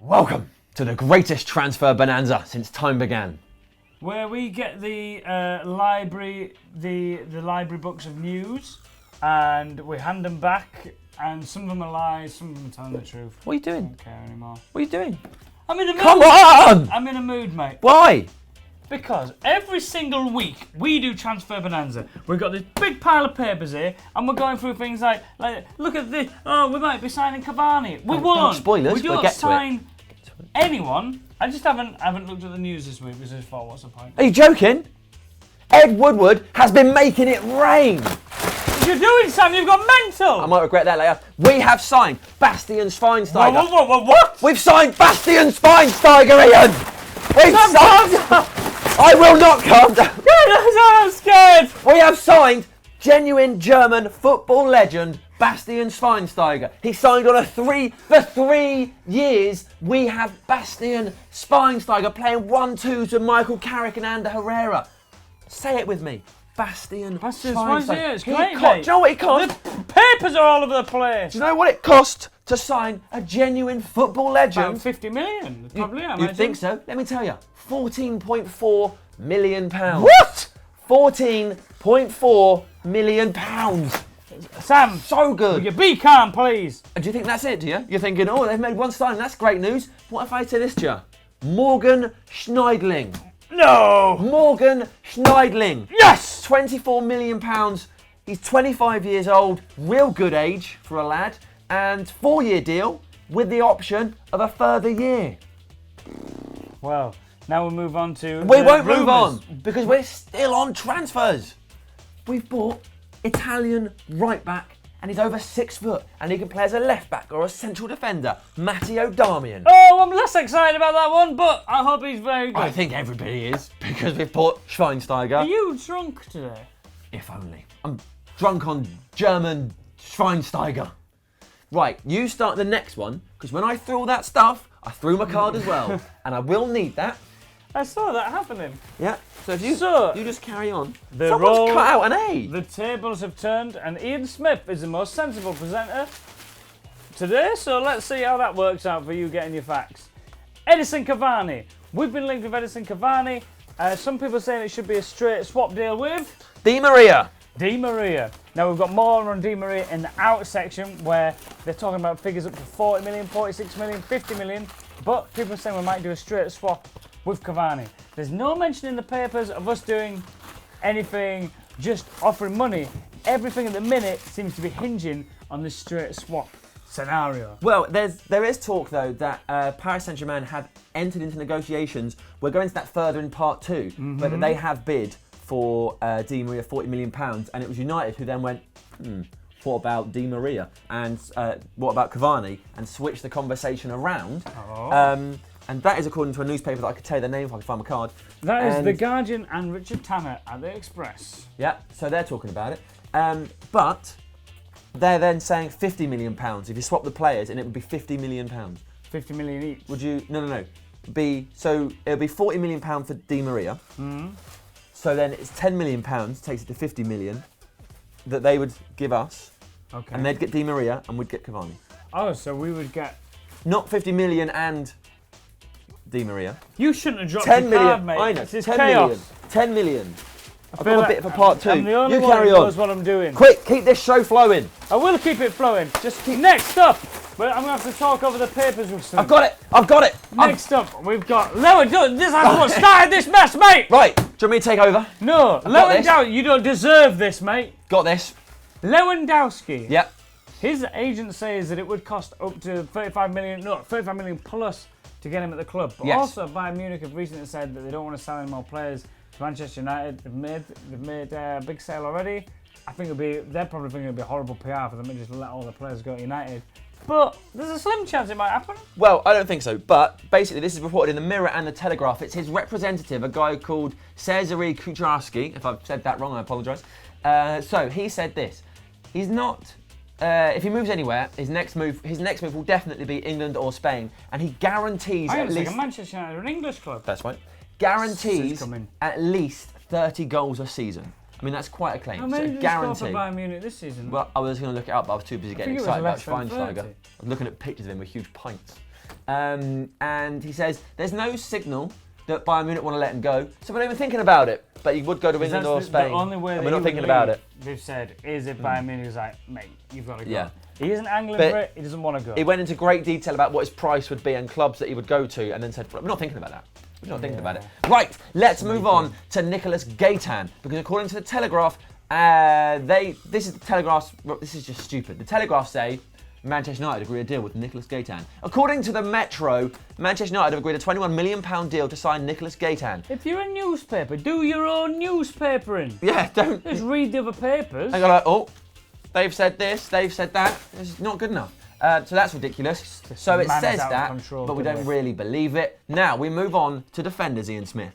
Welcome to the greatest transfer bonanza since time began. Where we get the library books of news, and we hand them back, and some of them are lies, some of them are telling the truth. What are you doing? I don't care anymore. What are you doing? I'm in a mood. Come on! I'm in a mood, mate. Why? Because every single week we do Transfer Bonanza. We've got this big pile of papers here, and we're going through things like look at this. Oh, we might be signing Cavani. We won't. Spoilers. We don't We'll get sign anyone. I just haven't looked at the news this week because I thought, what's the point? Are you joking? Ed Woodward has been making it rain. What are you doing, Sam? You've got mental. I might regret that later. We have signed Bastian Schweinsteiger. What? We've signed Bastian Schweinsteiger, Ian. We've signed. I will not calm down. I'm scared. We have signed genuine German football legend Bastian Schweinsteiger. He signed on for 3 years. We have Bastian Schweinsteiger playing 1-2 to Michael Carrick and Ander Herrera. Say it with me. Bastian Schweinsteiger. It's great, mate. Do you know what it cost? The papers are all over the place. Do you know what it cost to sign a genuine football legend? About 50 million, probably. I You think so? Let me tell you. £14.4 million. What? £14.4 million. Sam, So good. will you be calm, please? Do you think that's it, do you? You're thinking, oh, they've made one signing, that's great news. What if I say this to you? Morgan Schneidling. No. Morgan Schneidling. Yes. £24 million. He's 25 years old, real good age for a lad, and 4-year deal with the option of a further year. Well, now we'll move on to. We won't move rumours. on because we're still on transfers. We've bought Italian right back, and he's over 6 foot, and he can play as a left back or a central defender. Matteo Darmian. Oh, I'm less excited about that one, but I hope he's very good. I think everybody is because we've bought Schweinsteiger. Are you drunk today? If only. I'm drunk on German Schweinsteiger. Right, you start the next one, because when I threw all that stuff, I threw my card as well, and I will need that. I saw that happening. Yeah, so if you just carry on. Someone's cut out an A. The tables have turned, and Ian Smith is the most sensible presenter today, so let's see how that works out for you getting your facts. Edison Cavani. We've been linked with Edison Cavani. Some people are saying it should be a straight swap deal with Di Maria. Di Maria. Now we've got more on Di Maria in the out section where they're talking about figures up to 40 million, 46 million, 50 million, but people are saying we might do a straight swap with Cavani. There's no mention in the papers of us doing anything, just offering money. Everything at the minute seems to be hinging on this straight swap scenario. Well, there is talk though that Paris Saint-Germain have entered into negotiations. We're going into that further in part 2, but that they have bid for Di Maria £40 million, and it was United who then went, what about Di Maria and what about Cavani, and switched the conversation around. And that is according to a newspaper that I could tell you the name if I could find my card. That is The Guardian and Richard Tanner at The Express. Yeah, so they're talking about it. But they're then saying £50 million if you swap the players, and it would be £50 million. 50 million each. Would you? No. So it'll be £40 million for Di Maria. So then it's £10 million, takes it to £50 million, that they would give us. Okay. And they'd get Di Maria, and we'd get Cavani. Oh, so we would get... Not 50 million and Di Maria. You shouldn't have dropped 10 your million. card, mate. I know. This is 10 chaos. million. 10 million. I've feel got a like bit for part 2. I'm the only you one carry who on. knows what I'm doing. Quick, keep this show flowing. I will keep it flowing. Just keep... Next up, well, I'm going to have to talk over the papers with some. I've got it. Next up, we've got Lewandowski. This is what started this mess, mate. Right, do you want me to take over? No, Lewandowski, you don't deserve this, mate. Got this. Lewandowski. Yep. His agent says that it would cost up to 35 million plus to get him at the club. But also Bayern Munich have recently said that they don't want to sell any more players to Manchester United. They've made a big sale already. I think they're probably thinking it'd be horrible PR for them to just let all the players go to United. But there's a slim chance it might happen. Well, I don't think so. But basically, this is reported in the Mirror and the Telegraph. It's his representative, a guy called Cezary Kucharski. If I've said that wrong, I apologise. So he said this: he's not. If he moves anywhere, his next move will definitely be England or Spain, and he guarantees at least. Like a Manchester United or an English club. That's right. Guarantees at least 30 goals a season. I mean, that's quite a claim. How many did he score for Bayern Munich this season? Well, I was going to look it up, but I was too busy getting excited about Schweinsteiger. I was looking at pictures of him with huge pints. And he says there's no signal that Bayern Munich want to let him go, so we're not even thinking about it. But he would go to England or Spain. The only way and that we're not thinking about it. They've said is if Bayern Munich is like, mate, you've got to go. Yeah. He isn't angling But for it. He doesn't want to go. He went into great detail about what his price would be and clubs that he would go to, and then said, "We're not thinking about that. We're not thinking about it." Right. Let's move on to Nicolas Gaitan, because according to the Telegraph, this is the Telegraph's. This is just stupid. The Telegraph say Manchester United agreed a deal with Nicolas Gaitan. According to the Metro, Manchester United have agreed a £21 million deal to sign Nicolas Gaitan. If you're a newspaper, do your own newspapering. Yeah, don't just read the other papers. And go like, oh, they've said this, they've said that. It's not good enough. So that's ridiculous. So it says that, but we don't really believe it. Now we move on to defenders, Ian Smith.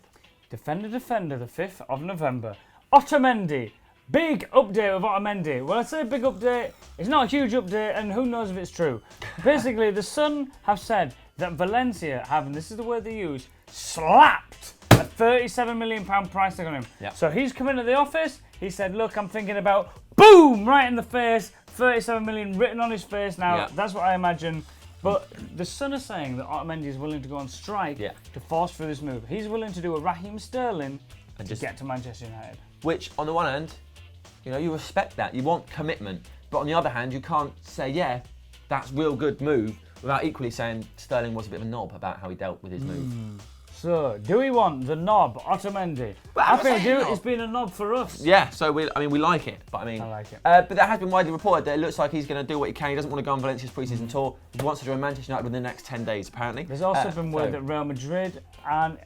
Defender, the 5th of November. Otamendi. Big update of Otamendi. Well, I say big update. It's not a huge update, and who knows if it's true. Basically, the Sun have said that Valencia have, and this is the word they use, slapped a £37 million price tag on him. Yep. So he's come into the office. He said, look, I'm thinking about, boom, right in the face, 37 million written on his face. Now, Yep. that's what I imagine. But the Sun are saying that Otamendi is willing to go on strike to force through this move. He's willing to do a Raheem Sterling and just get to Manchester United. Which, on the one hand, you know, you respect that. You want commitment. But on the other hand, you can't say, yeah, that's real good move, without equally saying Sterling was a bit of a knob about how he dealt with his move. So, do we want the knob, Otamendi? Well, I think we do. It's been a knob for us. Yeah, so we like it. But I like it. But that has been widely reported that it looks like he's going to do what he can. He doesn't want to go on Valencia's pre-season tour. He wants to join Manchester United within the next 10 days, apparently. There's also been word that Real Madrid aren't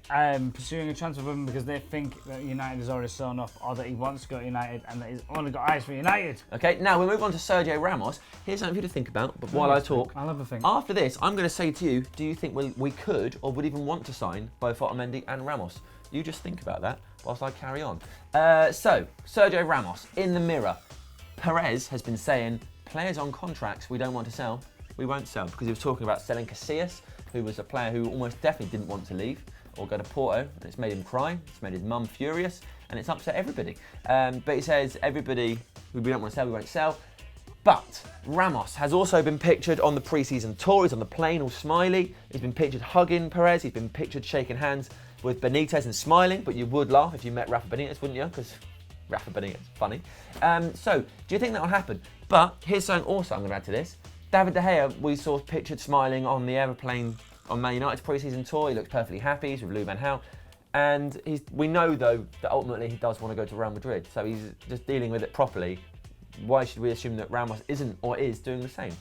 pursuing a transfer of him because they think that United is already sewn off, or that he wants to go to United and that he's only got eyes for United. Okay, now we move on to Sergio Ramos. Here's something for you to think about, but while I talk, I'll have a think. After this, I'm going to say to you, do you think we could or would even want to sign both Otamendi and Ramos? You just think about that whilst I carry on. So, Sergio Ramos, in the Mirror. Perez has been saying, players on contracts we don't want to sell, we won't sell, because he was talking about selling Casillas, who was a player who almost definitely didn't want to leave or go to Porto, and it's made him cry, it's made his mum furious, and it's upset everybody. But he says, everybody who we don't want to sell, we won't sell. But Ramos has also been pictured on the pre-season tour. He's on the plane all smiley. He's been pictured hugging Perez. He's been pictured shaking hands with Benitez and smiling. But you would laugh if you met Rafa Benitez, wouldn't you? Because Rafa Benitez, funny. So, do you think that will happen? But here's something also I'm going to add to this. David De Gea, we saw pictured smiling on the aeroplane on Man United's pre-season tour. He looks perfectly happy. He's with Louis van Gaal. And we know, though, that ultimately he does want to go to Real Madrid. So he's just dealing with it properly. Why should we assume that Ramos isn't or is doing the same?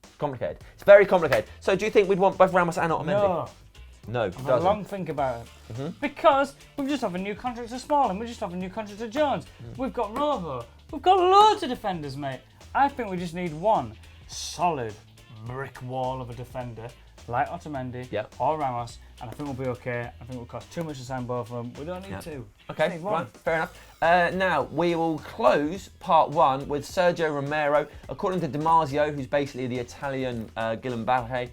It's complicated. It's very complicated. So do you think we'd want both Ramos and Otamendi? No. I've had a long think about it. Because we've just offered new contracts to Smalling, we've just offered new contracts to Jones, we've got Rojo, we've got loads of defenders, mate. I think we just need one solid brick wall of a defender like Otamendi or Ramos, and I think we'll be okay. I think it will cost too much to sign both of them. We don't need two. Okay, right, fair enough. Now, we will close part one with Sergio Romero. According to Damasio, who's basically the Italian Guillem Balje,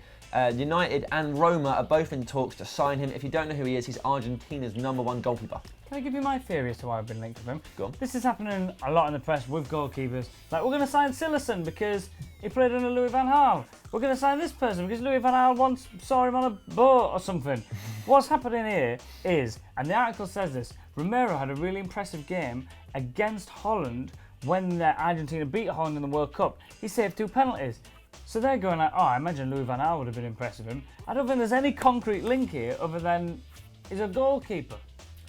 United and Roma are both in talks to sign him. If you don't know who he is, he's Argentina's #1 goalkeeper. Can I give you my theory as to why I've been linked with him? Go on. This is happening a lot in the press with goalkeepers. Like, we're going to sign Silerson because he played under Louis van Gaal. We're going to sign this person because Louis van Gaal once saw him on a boat or something. What's happening here is, and the article says this, Romero had a really impressive game against Holland when Argentina beat Holland in the World Cup. He saved 2 penalties. So they're going like, oh, I imagine Louis van Gaal would have been impressed with him. I don't think there's any concrete link here other than he's a goalkeeper.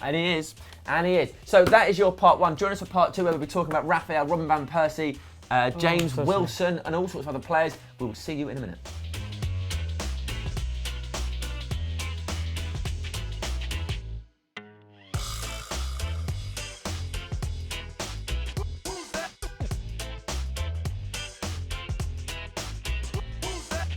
And he is. So that is your part one. Join us for part two, where we'll be talking about Raphael, Robin van Persie, James Wilson, and all sorts of other players. We will see you in a minute.